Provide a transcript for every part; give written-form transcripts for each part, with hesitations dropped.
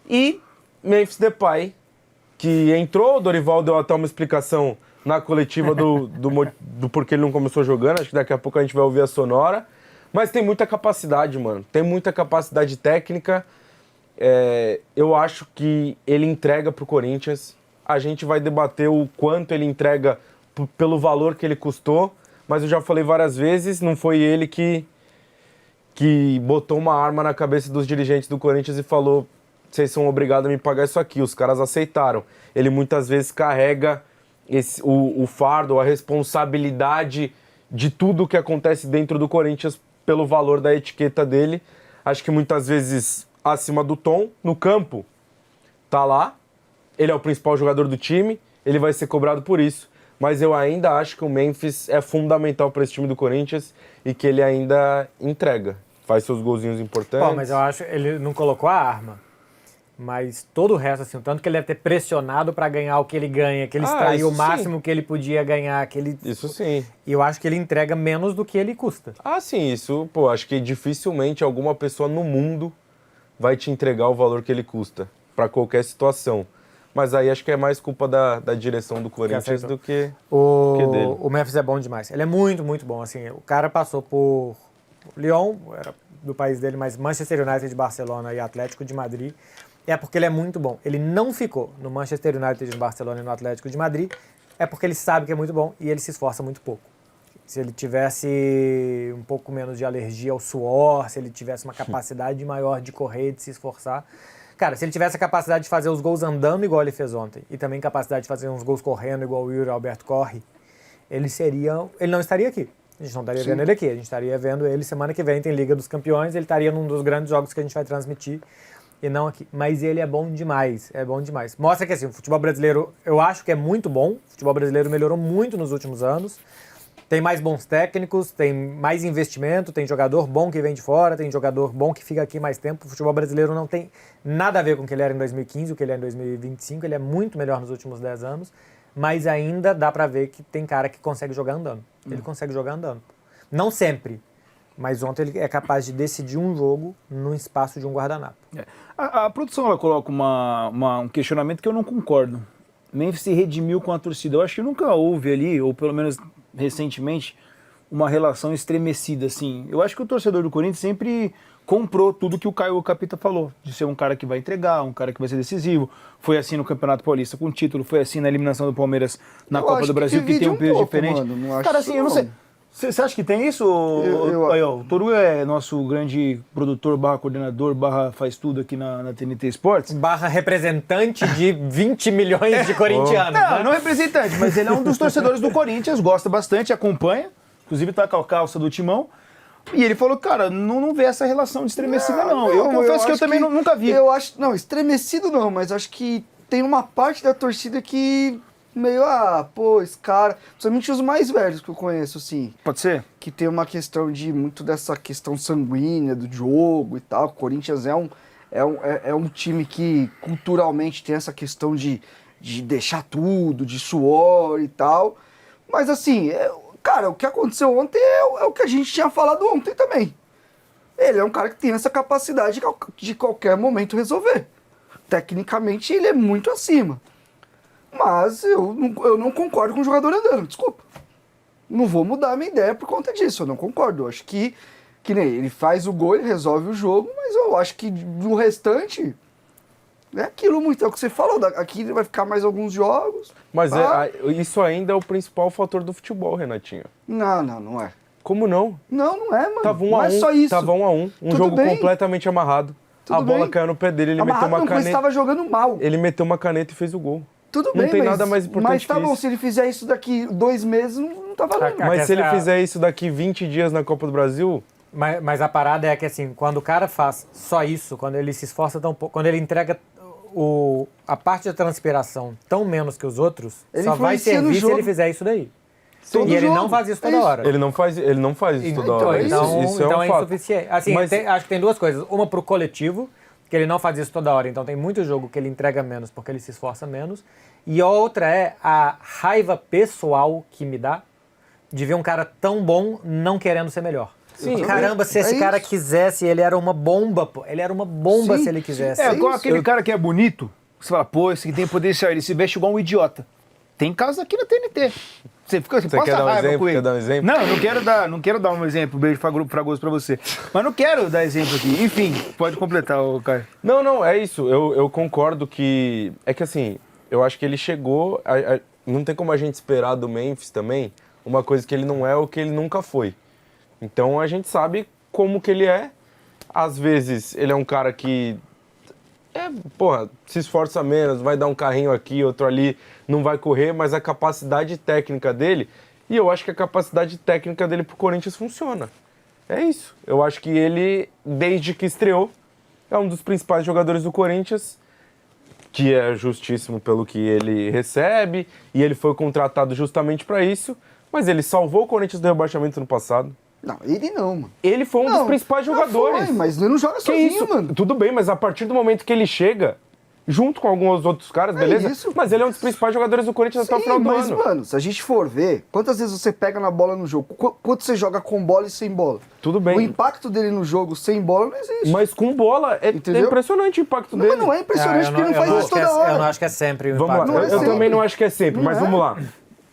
E Memphis Depay, que entrou, o Dorival deu até uma explicação na coletiva do porquê ele não começou jogando, acho que daqui a pouco a gente vai ouvir a sonora, mas tem muita capacidade, mano, tem muita capacidade técnica, eu acho que ele entrega pro Corinthians, a gente vai debater o quanto ele entrega pelo valor que ele custou, mas eu já falei várias vezes, não foi ele que botou uma arma na cabeça dos dirigentes do Corinthians e falou: vocês são obrigados a me pagar isso aqui. Os caras aceitaram. Ele muitas vezes carrega o fardo, a responsabilidade de tudo que acontece dentro do Corinthians pelo valor da etiqueta dele. Acho que muitas vezes acima do tom. No campo, tá lá. Ele é o principal jogador do time. Ele vai ser cobrado por isso. Mas eu ainda acho que o Memphis é fundamental para esse time do Corinthians e que ele ainda entrega. Faz seus golzinhos importantes. Pô, mas eu acho que ele não colocou a arma. Mas todo o resto, assim, o tanto que ele deve ter pressionado para ganhar o que ele ganha, que ele extraiu o máximo que ele podia ganhar, que ele... Isso sim. E eu acho que ele entrega menos do que ele custa. Ah, sim, isso, pô, acho que dificilmente alguma pessoa no mundo vai te entregar o valor que ele custa, para qualquer situação. Mas aí acho que é mais culpa da direção do Corinthians do que dele. O Memphis é bom demais. Ele é muito, muito bom. Assim, o cara passou por Lyon, era do país dele, mas Manchester United, Barcelona e Atlético de Madrid. É porque ele é muito bom. Ele não ficou no Manchester United, no Barcelona e no Atlético de Madrid. É porque ele sabe que é muito bom e ele se esforça muito pouco. Se ele tivesse um pouco menos de alergia ao suor, se ele tivesse uma capacidade maior de correr, de se esforçar... Cara, se ele tivesse a capacidade de fazer os gols andando igual ele fez ontem e também capacidade de fazer uns gols correndo igual o Yuri Alberto corre, ele não estaria aqui. A gente não estaria vendo ele aqui. A gente estaria vendo ele semana que vem, tem Liga dos Campeões, ele estaria num dos grandes jogos que a gente vai transmitir e não aqui. Mas ele é bom demais, é bom demais. Mostra que assim, o futebol brasileiro, eu acho que é muito bom. O futebol brasileiro melhorou muito nos últimos anos. Tem mais bons técnicos, tem mais investimento, tem jogador bom que vem de fora, tem jogador bom que fica aqui mais tempo. O futebol brasileiro não tem nada a ver com o que ele era em 2015, o que ele é em 2025. Ele é muito melhor nos últimos 10 anos, mas ainda dá pra ver que tem cara que consegue jogar andando. Ele consegue jogar andando. Não sempre, mas ontem ele é capaz de decidir um jogo no espaço de um guardanapo. A produção ela coloca um questionamento que eu não concordo. Memphis se redimiu com a torcida. Eu acho que nunca houve ali, ou pelo menos recentemente, uma relação estremecida, assim. Eu acho que o torcedor do Corinthians sempre comprou tudo que o Caio Capita falou, de ser um cara que vai entregar, um cara que vai ser decisivo. Foi assim no Campeonato Paulista com o título, foi assim na eliminação do Palmeiras na Copa do Brasil, que tem um peso diferente. Mano, cara, assim, eu não sei. Você acha que tem isso? O Toru é nosso grande produtor, coordenador, faz tudo aqui na TNT Esportes. Representante de 20 milhões de corintianos. Não, não representante, mas ele é um dos torcedores do Corinthians, gosta bastante, acompanha, inclusive tá com a calça do Timão. E ele falou, cara, não vê essa relação de estremecida, não. Eu confesso que eu também nunca vi. Eu acho, não, estremecido não, mas acho que tem uma parte da torcida que... meio, esse cara... Principalmente os mais velhos que eu conheço, assim. Pode ser? Que tem uma questão muito dessa questão sanguínea do jogo e tal. O Corinthians é um time que culturalmente tem essa questão de deixar tudo, de suor e tal. Mas assim, cara, o que aconteceu ontem é o que a gente tinha falado ontem também. Ele é um cara que tem essa capacidade de qualquer momento resolver. Tecnicamente ele é muito acima. Mas eu não concordo com o jogador andando, desculpa. Não vou mudar a minha ideia por conta disso, eu não concordo. Eu acho que nem ele faz o gol, ele resolve o jogo, mas eu acho que no restante é aquilo muito, é o que você falou, aqui ele vai ficar mais alguns jogos. Mas isso ainda é o principal fator do futebol, Renatinho. Não é. Como não? Não é, mano. Tava 1 a 1, não é só isso. Tava 1 a 1, Tudo jogo bem. completamente amarrado. Tudo a bola bem. caiu no pé dele, ele meteu uma Mas caneta. estava jogando mal. Ele meteu uma caneta e fez o gol. Tudo não bem, tem nada mais importante mas tá que bom, isso. se ele fizer isso daqui 2 meses, não tá valendo. Mas se ele fizer isso daqui 20 dias na Copa do Brasil... Mas a parada é que, assim, quando o cara faz só isso, quando ele se esforça tão pouco, quando ele entrega a parte da transpiração tão menos que os outros, ele só vai servir se ele fizer isso daí. Todo e ele jogo. não faz isso toda hora. Ele não faz isso toda hora. Isso Então é é um fato. insuficiente. Assim, acho que tem duas coisas. Uma pro coletivo, que ele não faz isso toda hora. Então tem muito jogo que ele entrega menos porque ele se esforça menos. E a outra é a raiva pessoal que me dá de ver um cara tão bom não querendo ser melhor. Sim, Caramba, se esse É cara isso. quisesse, ele era uma bomba, pô. Ele era uma bomba Sim. se ele quisesse. É, igual isso. aquele cara que é bonito, você fala, pô, esse aqui tem potencial, ele se veste igual um idiota. Tem casos aqui na TNT. Você fica assim, Você passa quer dar um raiva exemplo? com ele. Quer dar um exemplo? Não, não quero dar um exemplo, beijo fragoso pra você. Mas não quero dar exemplo aqui. Enfim, pode completar, Caio. Não, é isso. Eu concordo que... É que assim, eu acho que ele chegou... não tem como a gente esperar do Memphis também uma coisa que ele não é ou que ele nunca foi. Então a gente sabe como que ele é. Às vezes ele é um cara que... se esforça menos, vai dar um carrinho aqui, outro ali, não vai correr, mas a capacidade técnica dele... E eu acho que a capacidade técnica dele pro Corinthians funciona. É isso. Eu acho que ele, desde que estreou, é um dos principais jogadores do Corinthians, que é justíssimo pelo que ele recebe, e ele foi contratado justamente para isso, mas ele salvou o Corinthians do rebaixamento no passado. Não, ele não, mano. Ele foi um dos principais jogadores. Foi, mas ele não joga Que sozinho, isso? mano. Tudo bem, mas a partir do momento que ele chega, junto com alguns outros caras, beleza? isso. Mas ele é um dos principais jogadores do Corinthians até o final do mas, ano. mano, se a gente for ver, quantas vezes você pega na bola no jogo? Quanto você joga com bola e sem bola? Tudo bem. O impacto dele no jogo sem bola não existe. Mas com bola, é Entendeu? impressionante o impacto Não, dele. mas não é impressionante eu porque ele não faz eu isso acho que toda é- hora. Eu não acho que é sempre o Vamos lá, impacto. Não é eu sempre. também não acho que é sempre, Não mas é. vamos lá.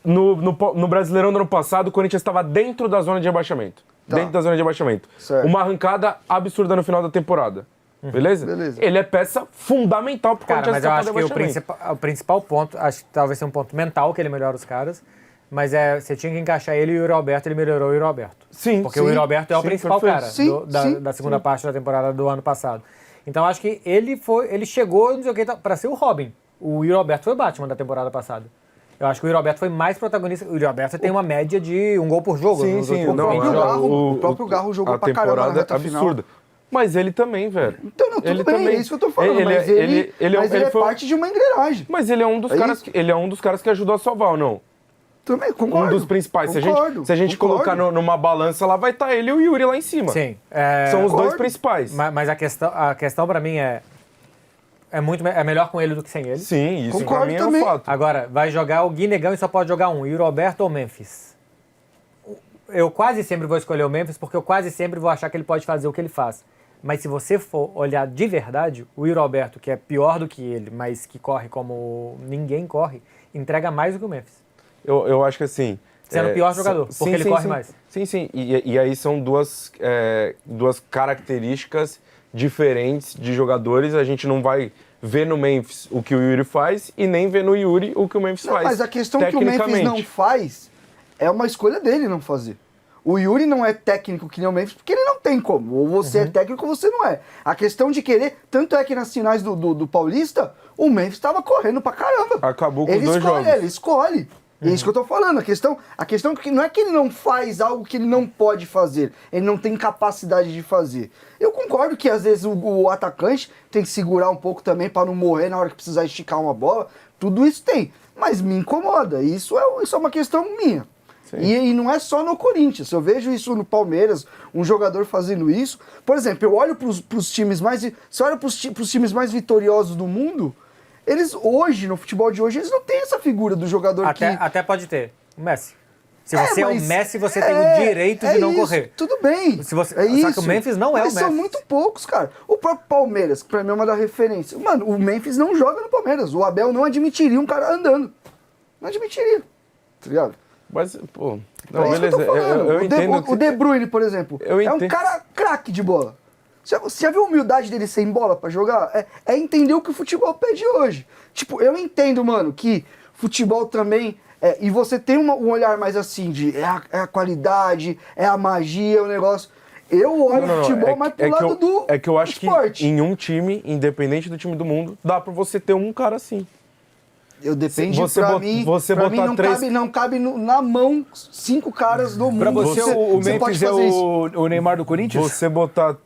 No Brasileirão do ano passado, o Corinthians estava dentro da zona de rebaixamento. Tá. Dentro da zona de rebaixamento. Certo. Uma arrancada absurda no final da temporada. Beleza? Beleza. Ele é peça fundamental pro Cara, Corinthians mas eu escapar acho do que rebaixamento. o principal ponto, acho que talvez seja um ponto mental que ele melhora os caras, mas você tinha que encaixar ele e o Yuri Alberto, ele melhorou o Yuri Alberto. Sim, Porque sim, o Yuri Alberto é o sim, principal perfeito. cara Sim, da segunda sim. parte da temporada do ano passado. Então acho que ele chegou, não sei o que, pra ser o Robin. O Yuri Alberto foi o Batman da temporada passada. Eu acho que o Yuri Alberto foi mais protagonista. O Yuri Alberto tem uma média de 1 gol por jogo. Sim, nos sim. últimos Não, 20 próprio jogos. Garro- o próprio Garro jogou pra caramba na temporada reta é final. absurda. Mas ele também, velho. Então, não, tudo Ele bem, também. é isso que eu tô falando. Ele- mas ele- ele- mas ele ele é foi- parte de uma engrenagem. Mas ele é um dos É caras isso? que, ele é um dos caras que ajudou a salvar, ou não? Também, concordo. Um dos principais. Concordo, Se a gente concordo. colocar numa balança lá, vai estar ele e o Yuri lá em cima. Sim. São os dois Concordo. principais. Mas a questão pra mim é melhor com ele do que sem ele. Sim, isso Concordo pra mim também. é um fato. Agora, vai jogar o Guinegão e só pode jogar um, Yuri Alberto ou Memphis. Eu quase sempre vou escolher o Memphis porque eu quase sempre vou achar que ele pode fazer o que ele faz. Mas se você for olhar de verdade, o Yuri Alberto, que é pior do que ele, mas que corre como ninguém corre, entrega mais do que o Memphis. Eu acho que assim... Sendo o pior jogador, porque ele corre mais. Sim, sim. E aí são duas características diferentes de jogadores. A gente não vai ver no Memphis o que o Yuri faz e nem ver no Yuri o que o Memphis Não, faz. mas a questão que o Memphis não faz é uma escolha dele não fazer. O Yuri não é técnico que nem o Memphis porque ele não tem como. Ou você é técnico ou você não é. A questão de querer, tanto é que nas finais do Paulista, o Memphis estava correndo pra caramba. Acabou com os ele dois escolhe, jogos. Ele escolhe. É isso que eu tô falando. A questão é que não é que ele não faz algo que ele não pode fazer. Ele não tem capacidade de fazer. Eu concordo que às vezes o atacante tem que segurar um pouco também para não morrer na hora que precisar esticar uma bola. Tudo isso tem. Mas me incomoda. Isso é uma questão minha. E não é só no Corinthians. Eu vejo isso no Palmeiras, um jogador fazendo isso. Por exemplo, eu olho pros times mais... Você olha pros times mais vitoriosos do mundo... Eles hoje, no futebol de hoje, eles não têm essa figura do jogador Até pode ter. O Messi. Se você é o mas Messi, você tem o direito de não isso, correr. Tudo bem. Só que o Memphis não é o Mas são Messi. muito poucos, cara. O próprio Palmeiras, que pra mim é uma da referência. Mano, o Memphis não joga no Palmeiras. O Abel não admitiria um cara andando. Não admitiria. Tá ligado? Mas, pô... É Não, isso que eu beleza, tô falando. eu entendo... O De Bruyne, por exemplo, Eu é um entendo. cara craque de bola. Você já viu a humildade dele sem bola pra jogar? É entender o que o futebol pede hoje. Tipo, eu entendo, mano, que futebol também... e você tem um olhar mais assim de... É a qualidade, é a magia, é o negócio... Eu olho o futebol mais pro lado do É que eu acho esporte. que em um time, independente do time do mundo, dá pra você ter um cara assim. Depende, Você pra bot- mim, você pra mim botar não três- cabe, não cabe na mão 5 caras do mundo. Pra você, o você pode Memphis é fazer isso. o Neymar do Corinthians? Você botar...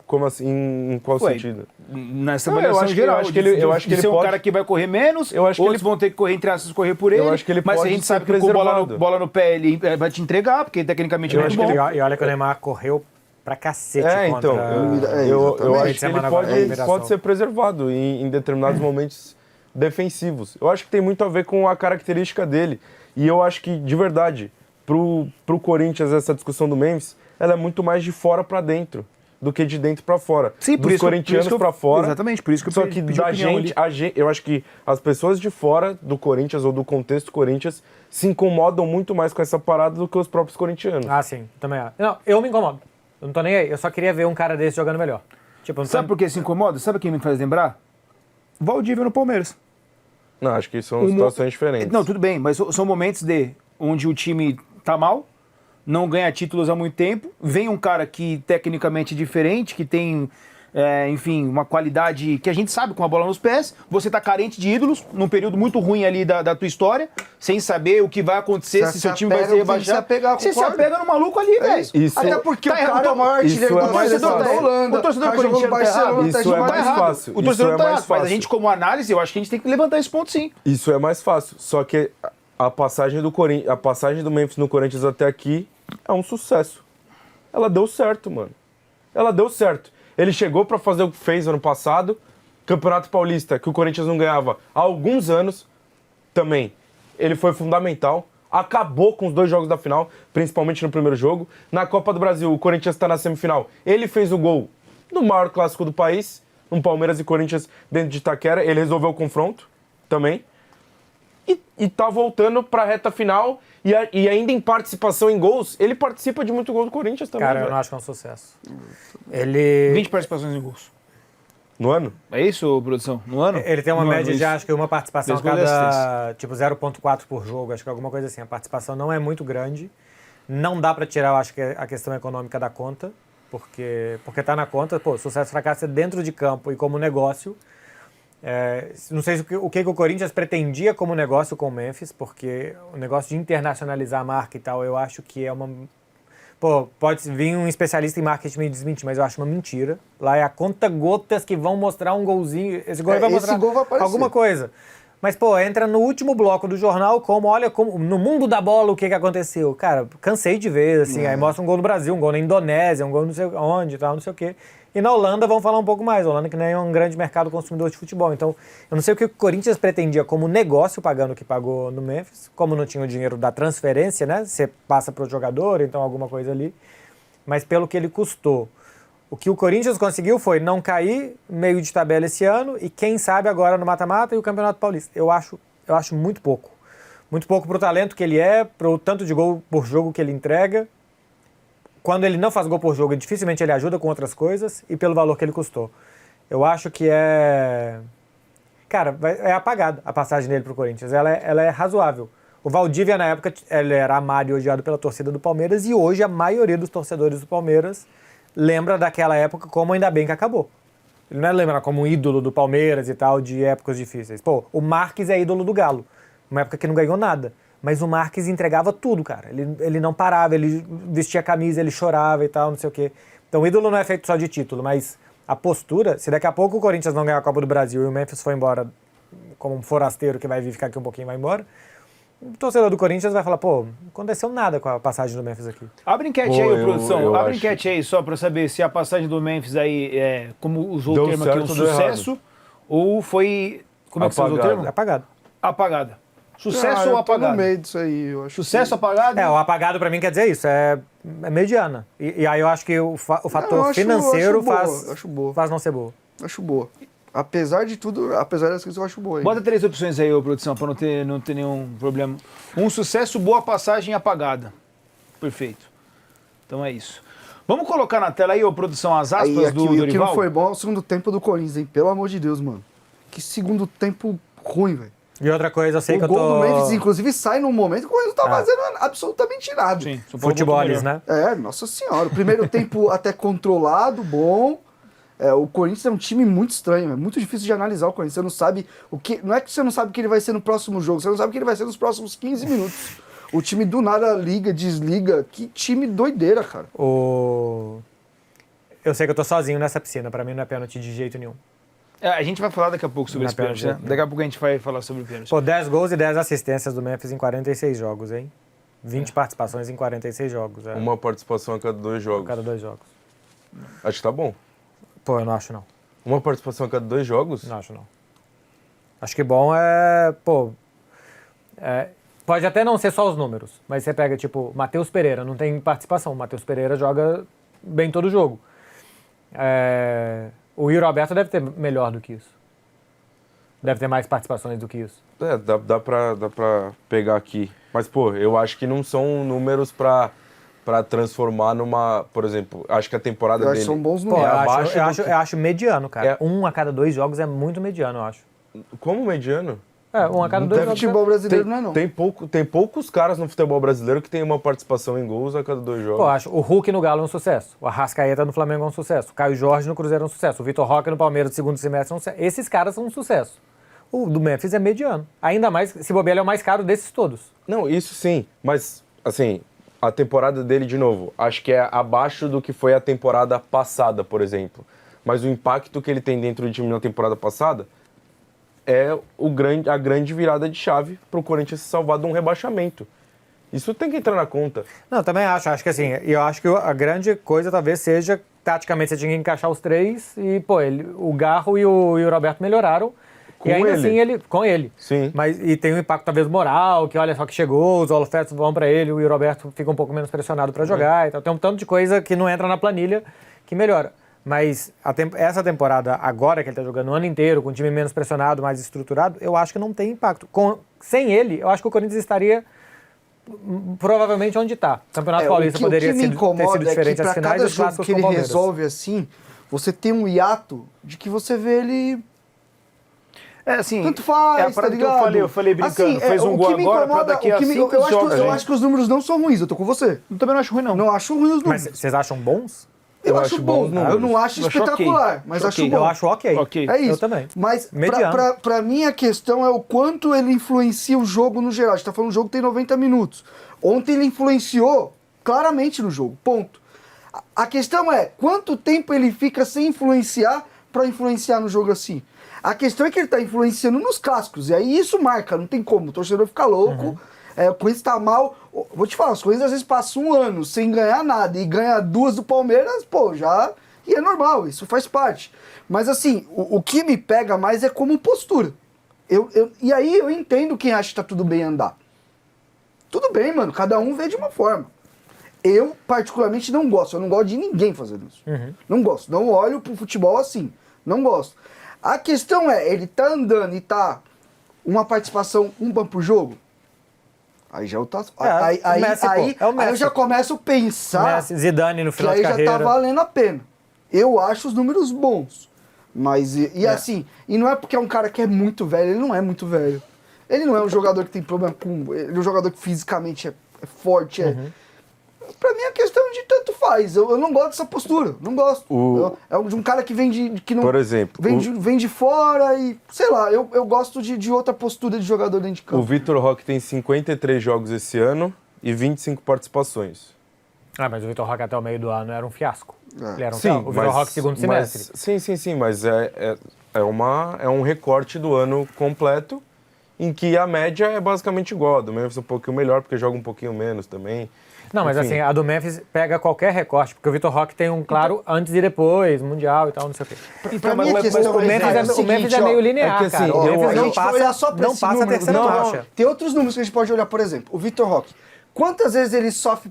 Como assim? Em qual Ué, sentido? Nessa Não, avaliação eu acho que- geral, eu acho que ele- de- eu acho que de ele ser um pode- cara que vai correr menos, Eu acho que outros ele- vão ter que correr, entre aspas, correr por ele. Eu acho que ele mas pode a gente ser sabe que com preservado. bola no pé ele vai te entregar, porque tecnicamente Eu ele é acho muito que bom. ele- E olha que o Neymar correu pra cacete Então, contra... eu exatamente. acho que ele Semana agora, pode, liberação. pode ser preservado em determinados momentos defensivos. Eu acho que tem muito a ver com a característica dele. E eu acho que, de verdade, pro Corinthians essa discussão do Memphis, ela é muito mais de fora para dentro do que de dentro para fora. Sim, por dos isso que- corintianos por isso que eu- para fora. exatamente, por isso que eu Só que pedi da opinião gente, eu acho que as pessoas de fora do Corinthians ou do contexto Corinthians se incomodam muito mais com essa parada do que os próprios corintianos. Ah, sim, também acho. Não, eu me incomodo. Eu não tô nem aí. Eu só queria ver um cara desse jogando melhor. Tipo, não Sabe por que se incomoda? Sabe quem me faz lembrar? Valdívia no Palmeiras. Não, acho que são mo- situações diferentes. Não, tudo bem, mas são momentos onde o time tá mal, não ganha títulos há muito tempo, vem um cara que tecnicamente é diferente, que tem, enfim, uma qualidade que a gente sabe com a bola nos pés, você tá carente de ídolos, num período muito ruim ali da tua história, sem saber o que vai acontecer, Você se seu se time vai apega ser ao que tem que se rebaixado. apegar, Você se concordo. apega no maluco ali, velho. Isso- Até porque Tá o cara errado. é o maior Isso artilheiro é da mais torcida da fácil. Holanda. O torcedor cara jogou no corintiano tá errado. Barcelona, Isso tá é jogando mais errado. fácil. O torcedor Isso é tá mais errado, mas a fácil. gente, como análise, eu acho que a gente tem que levantar esse ponto, sim. Isso é mais fácil. Só que a passagem do Memphis no Corinthians até aqui é um sucesso. Ela deu certo, mano. Ela deu certo. Ele chegou pra fazer o que fez ano passado, Campeonato Paulista, que o Corinthians não ganhava há alguns anos, também. Ele foi fundamental. Acabou com os 2 jogos da final, principalmente no primeiro jogo. Na Copa do Brasil, o Corinthians está na semifinal. Ele fez o gol no maior clássico do país, um Palmeiras e Corinthians dentro de Itaquera. Ele resolveu o confronto também. E tá voltando pra reta final. E ainda em participação em gols, ele participa de muito gol do Corinthians também. Cara, eu velho. não acho que é um sucesso. Ele... 20 participações em gols. No ano? É isso, produção? No ano? Ele tem uma No média ano, de, isso. acho que uma participação a 10 gols e cada, tipo, 0,4 por jogo, acho que alguma coisa assim. A participação não é muito grande. Não dá pra tirar, eu acho que a questão econômica da conta, porque tá na conta, pô, sucesso e fracasso é dentro de campo e como negócio. Não sei o que o Corinthians pretendia como negócio com o Memphis, porque o negócio de internacionalizar a marca e tal, eu acho que é uma... Pô, pode vir um especialista em marketing me desmentir, mas eu acho uma mentira. Lá é a conta-gotas que vão mostrar um golzinho. Esse gol vai Esse mostrar gol vai aparecer. alguma coisa. Mas, pô, entra no último bloco do jornal olha como, no mundo da bola, o que aconteceu. Cara, cansei de ver, assim, aí mostra um gol no Brasil, um gol na Indonésia, um gol não sei onde, tal, não sei o quê. E na Holanda vão falar um pouco mais. A Holanda que nem é um grande mercado consumidor de futebol. Então, eu não sei o que o Corinthians pretendia como negócio, pagando o que pagou no Memphis. Como não tinha o dinheiro da transferência, né? Você passa para o jogador, então alguma coisa ali. Mas pelo que ele custou. O que o Corinthians conseguiu foi não cair meio de tabela esse ano e quem sabe agora no mata-mata e o Campeonato Paulista. Eu acho muito pouco. Muito pouco pro talento que ele é, pro tanto de gol por jogo que ele entrega. Quando ele não faz gol por jogo, dificilmente ele ajuda com outras coisas e pelo valor que ele custou. Eu acho que é... Cara, é apagado a passagem dele pro Corinthians. Ela é razoável. O Valdívia, na época, ele era amado e odiado pela torcida do Palmeiras e hoje a maioria dos torcedores do Palmeiras lembra daquela época como ainda bem que acabou. Ele não é lembrar como um ídolo do Palmeiras e tal, de épocas difíceis. Pô, o Marques é ídolo do Galo. Uma época que não ganhou nada. Mas o Marques entregava tudo, cara. Ele não parava, ele vestia a camisa, ele chorava e tal, não sei o quê. Então o ídolo não é feito só de título, mas a postura, se daqui a pouco o Corinthians não ganhar a Copa do Brasil e o Memphis for embora como um forasteiro que vai vir ficar aqui um pouquinho e vai embora, o torcedor do Corinthians vai falar, pô, não aconteceu nada com a passagem do Memphis aqui. Abre enquete Pô, aí, ô, eu produção. Abre acho- enquete aí só pra saber se a passagem do Memphis aí como usou Deu o termo aqui, um certo ou deu sucesso ou foi. Como é que você usou o Apagado. termo? É apagado. Apagada. Sucesso Ah, ou eu tô apagado? no meio disso aí, eu acho. Sucesso apagado? O apagado pra mim quer dizer isso, é mediana. E aí eu acho que o fator eu acho financeiro boa, faz, acho boa. faz não ser boa. Acho boa. Apesar de tudo, apesar das coisas, eu acho boa. Bota 3 opções aí, ô, produção, pra não ter nenhum problema. Um sucesso, boa passagem apagada. Perfeito. Então é isso. Vamos colocar na tela aí, ô, produção, as aspas Aí, aqui, do o que Dorival? não foi bom é o segundo tempo do Corinthians, hein? Pelo amor de Deus, mano. Que segundo tempo ruim, velho. E outra coisa, eu sei que O eu gol tô... do Memphis, inclusive, sai num momento que o Corinthians não tá fazendo absolutamente nada. Sim, São Paulo Futeboles, voltou né? Nossa senhora. O primeiro tempo até controlado, bom. O Corinthians é um time muito estranho, é muito difícil de analisar o Corinthians. Você não sabe o que. Não é que você não sabe o que ele vai ser no próximo jogo, você não sabe o que ele vai ser nos próximos 15 minutos. O time do nada liga, desliga. Que time doideira, cara. Eu sei que eu tô sozinho nessa piscina, pra mim não é pênalti de jeito nenhum. melhor. A gente vai falar daqui a pouco sobre Não esse é pênalti, pênalti, né? né? Daqui a pouco a gente vai falar sobre o pênalti. Pô, 10 gols e 10 assistências do Memphis em 46 jogos, hein? 20 participações em 46 jogos. Uma participação a cada 2 a jogos. cada 2 jogos. Acho que tá bom. Pô, eu não acho não. Uma participação a cada 2 jogos? Não acho não. Acho que bom é, pô... Pode até não ser só os números, mas você pega, tipo, Matheus Pereira, não tem participação. O Matheus Pereira joga bem todo jogo. O Yuri Alberto deve ter melhor do que isso. Deve ter mais participações do que isso. Dá pra pegar aqui. Mas, pô, eu acho que não são números pra transformar numa... Por exemplo, acho que a temporada Eu acho dele... que são bons Pô, números. eu acho mediano, cara. É. 1 a cada 2 jogos é muito mediano, eu acho. Como mediano? 1 a cada Não 2 deve jogos. Futebol brasileiro não é não. Tem poucos caras no futebol brasileiro que tem uma participação em gols a cada 2 jogos. Pô, acho o Hulk no Galo é um sucesso. O Arrascaeta no Flamengo é um sucesso. O Caio Jorge no Cruzeiro é um sucesso. O Vitor Roque no Palmeiras do segundo semestre é um sucesso. Esses caras são um sucesso. O do Memphis é mediano. Ainda mais, se bobear, ele é o mais caro desses todos. Não, isso sim. Mas, assim, a temporada dele, de novo, acho que é abaixo do que foi a temporada passada, por exemplo. Mas o impacto que ele tem dentro do time na temporada passada é a grande virada de chave para o Corinthians se salvar de um rebaixamento. Isso tem que entrar na conta. Não, eu também acho. Acho que assim, eu acho que a grande coisa talvez seja, taticamente, você tinha que encaixar os três e, pô, o Garro e o Roberto melhoraram. Com e ainda ele. assim, com ele. Sim. E tem um impacto talvez moral, que olha só que chegou, os holofotes vão para ele, o Roberto fica um pouco menos pressionado para jogar. Então tem um tanto de coisa que não entra na planilha que melhora. Mas essa temporada, agora que ele está jogando o ano inteiro, com um time menos pressionado, mais estruturado, eu acho que não tem impacto. Sem ele, eu acho que o Corinthians estaria provavelmente onde está. O Campeonato Paulista poderia ter sido diferente às finais e os clássicos que com o ele Palmeiras. resolve assim, você tem um hiato de que você vê ele... Assim, Tanto faz, é a parada tá que ligado? eu falei brincando, Assim, fez um o gol que me agora pra incomoda, daqui a 5 jogos. eu acho que os números não são ruins, eu tô com você. Eu também não acho ruim, não. Não acho ruim os números. Mas vocês acham bons? Eu acho bom, eu não acho Eu acho espetacular, ok. mas Acho acho ok. bom. Eu acho ok. Ok. É isso. Eu também. Mas Mediano. pra mim a questão é o quanto ele influencia o jogo no geral. A gente tá falando um jogo que tem 90 minutos. Ontem ele influenciou claramente no jogo, ponto. A questão é quanto tempo ele fica sem influenciar pra influenciar no jogo assim. A questão é que ele tá influenciando nos clássicos, e aí isso marca, não tem como. O torcedor fica louco, o Corinthians tá mal. Vou te falar, os Corinthians às vezes passam um ano sem ganhar nada e ganha 2 do Palmeiras, pô, já... E é normal, isso faz parte. Mas assim, o que me pega mais é como postura. E aí eu entendo quem acha que tá tudo bem andar. Tudo bem, mano, cada um vê de uma forma. Eu, particularmente, não gosto. Eu não gosto de ninguém fazendo isso. Não gosto. Não olho pro futebol assim. Não gosto. A questão é, ele tá andando e tá uma participação, um ban por jogo? Aí já tá. o Messi, pô, é o aí Messi. eu já começo a pensar Messi, Zidane no que final aí de já carreira. tá valendo a pena. Eu acho os números bons. Mas, assim, e não é porque é um cara que é muito velho, ele não é muito velho. Ele não é um jogador que tem problema com... Ele é um jogador que fisicamente é forte, Pra mim a questão de tanto faz. Eu não gosto dessa postura, não gosto. É de um cara que vem de... Que não, Por exemplo, vem de fora e... Sei lá, eu gosto de outra postura de jogador dentro de campo. o Vitor Roque tem 53 jogos esse ano e 25 participações. Mas o Vitor Roque até o meio do ano era um fiasco. Ele era um Sim, fiasco. O Vitor Roque segundo semestre. Sim, mas é um recorte do ano completo em que a média é basicamente igual. A do Memphis um pouquinho melhor, porque joga um pouquinho menos também. Não, mas Enfim. assim, a do Memphis pega qualquer recorte, porque o Vitor Roque tem um claro antes e depois, mundial e tal, não sei o quê. Pra mim a questão o Memphis é meio linear, é que, assim, cara. O eu- Memphis a não gente vai olhar só passa, pra não esse passa a número. terceira Não, faixa. Tem outros números que a gente pode olhar, por exemplo, o Vitor Roque. Quantas vezes ele sofre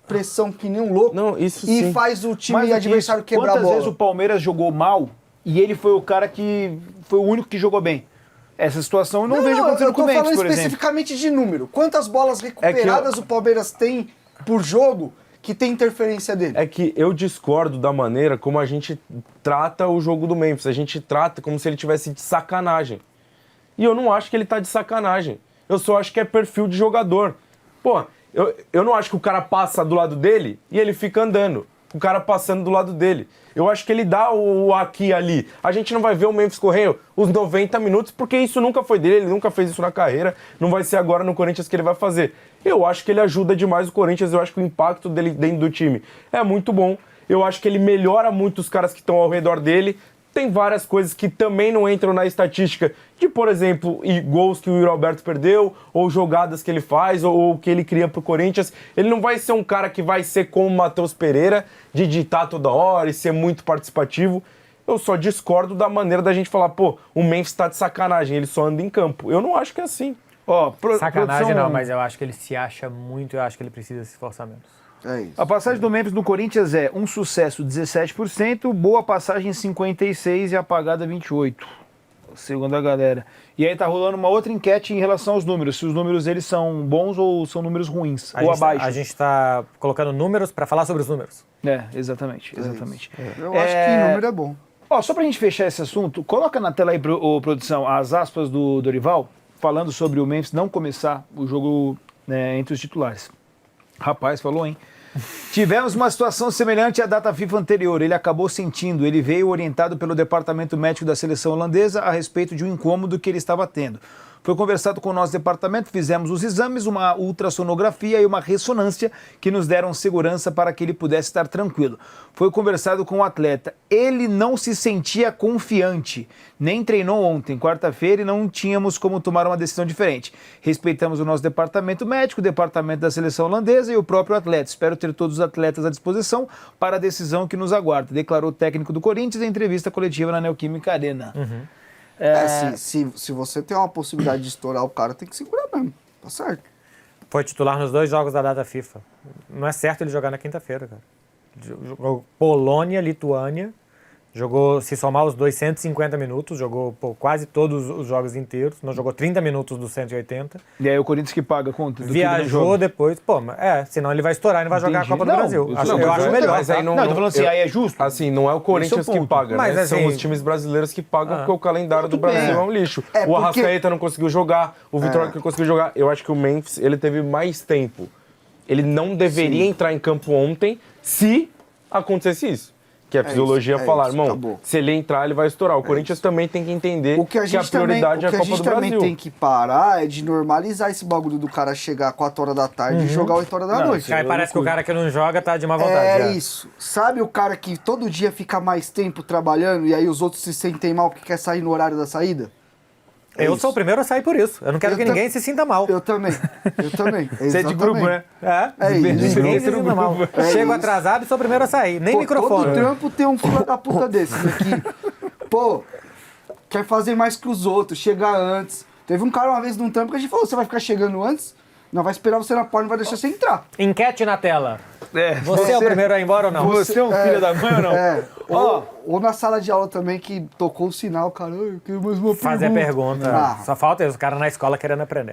pressão que nem um louco Não, isso e sim. faz o time Mais do que adversário isso, quebrar a quantas bola? vezes o Palmeiras jogou mal e ele foi o cara que foi o único que jogou bem? Essa situação eu não vejo acontecendo com o eu tô Memphis, falando por exemplo. especificamente de número. Quantas bolas recuperadas o Palmeiras tem por jogo que tem interferência dele? É que eu discordo da maneira como a gente trata o jogo do Memphis. A gente trata como se ele tivesse de sacanagem. E eu não acho que ele tá de sacanagem. Eu só acho que é perfil de jogador. Pô, eu não acho que o cara passa do lado dele e ele fica andando. O cara passando do lado dele. Eu acho que ele dá o aqui e ali. A gente não vai ver o Memphis correndo os 90 minutos, porque isso nunca foi dele, ele nunca fez isso na carreira, não vai ser agora no Corinthians que ele vai fazer. Eu acho que ele ajuda demais o Corinthians, eu acho que o impacto dele dentro do time é muito bom. Eu acho que ele melhora muito os caras que estão ao redor dele. Tem várias coisas que também não entram na estatística de, por exemplo, gols que o Yuri Alberto perdeu, ou jogadas que ele faz, ou que ele cria pro Corinthians. Ele não vai ser um cara que vai ser como o Matheus Pereira, de ditar toda hora e ser muito participativo. Eu só discordo da maneira da gente falar, pô, o Memphis tá de sacanagem, ele só anda em campo. Eu não acho que é assim. Ó, Sacanagem produção- não, mas eu acho que ele se acha muito, eu acho que ele precisa se esforçar menos. É isso. A passagem do Memphis no Corinthians é um sucesso 17%, boa passagem 56% e apagada 28%, segundo a galera. E aí tá rolando uma outra enquete em relação aos números, se os números eles são bons ou são números ruins, ou abaixo. A gente tá colocando números para falar sobre os números. Exatamente, exatamente. Eu acho que número é bom. Ó, só pra gente fechar esse assunto, coloca na tela aí, produção, as aspas do Dorival, falando sobre o Memphis não começar o jogo, né, entre os titulares. Rapaz, falou, hein? Tivemos uma situação semelhante à data FIFA anterior. Ele acabou sentindo, ele veio orientado pelo departamento médico da seleção holandesa a respeito de um incômodo que ele estava tendo. Foi conversado com o nosso departamento, fizemos os exames, uma ultrassonografia e uma ressonância que nos deram segurança para que ele pudesse estar tranquilo. Foi conversado com o atleta. Ele não se sentia confiante, nem treinou ontem, quarta-feira, e não tínhamos como tomar uma decisão diferente. Respeitamos o nosso departamento médico, o departamento da seleção holandesa e o próprio atleta. Espero ter todos os atletas à disposição para a decisão que nos aguarda, declarou o técnico do Corinthians em entrevista coletiva na Neoquímica Arena. Se você tem uma possibilidade de estourar o cara, tem que segurar mesmo. Tá certo. Foi titular nos 2 jogos da data FIFA. Não é certo ele jogar na quinta-feira, cara. Jogou Polônia, Lituânia. Jogou, se somar os 250 minutos, jogou quase todos os jogos inteiros. Não jogou 30 minutos dos 180. E aí o Corinthians que paga a conta do Viajou depois. Senão ele vai estourar e não vai jogar a Copa do Brasil. Eu acho melhor. Mas aí tá? não, Não, eu tô falando assim, aí é justo? Assim, não é o Corinthians Esse é o que ponto. paga, Mas, né? assim, São os times brasileiros que pagam porque o calendário do tudo bem. Brasil é um lixo. É, O porque- Arrascaeta não conseguiu jogar, o Vitor não conseguiu jogar. Eu acho que o Memphis, ele teve mais tempo. Ele não deveria entrar em campo ontem se acontecesse isso. Que a fisiologia isso, falar, isso, irmão, acabou. se ele entrar, ele vai estourar. O Corinthians também tem que entender O que a prioridade é a Copa do também Brasil. tem que parar é de normalizar esse bagulho do cara chegar 4 horas da tarde e jogar 8 horas da Não, noite. Aí parece que o cara que não joga tá de má vontade. É isso. Sabe o cara que todo dia fica mais tempo trabalhando e aí os outros se sentem mal que quer sair no horário da saída? Eu isso. sou o primeiro a sair por isso. Eu não quero Eu que tam- ninguém se sinta mal. Eu também. Você é de grupo, né? É isso. Ninguém se sinta mal. É Chego isso. atrasado e sou o primeiro a sair. Nem Pô, microfone. Todo trampo tem um filho da puta desses aqui. Pô, quer fazer mais que os outros, chegar antes. Teve um cara uma vez num trampo que a gente falou, você vai ficar chegando antes? Não vai esperar você na porta, não vai deixar você entrar. Enquete na tela. É. Você é o primeiro a ir embora ou não? Você é um filho da mãe ou não? É. Ó. Ou na sala de aula também que tocou o sinal, cara, eu quero mais uma Fazer a pergunta. Ah. Só falta isso, o cara na escola querendo aprender.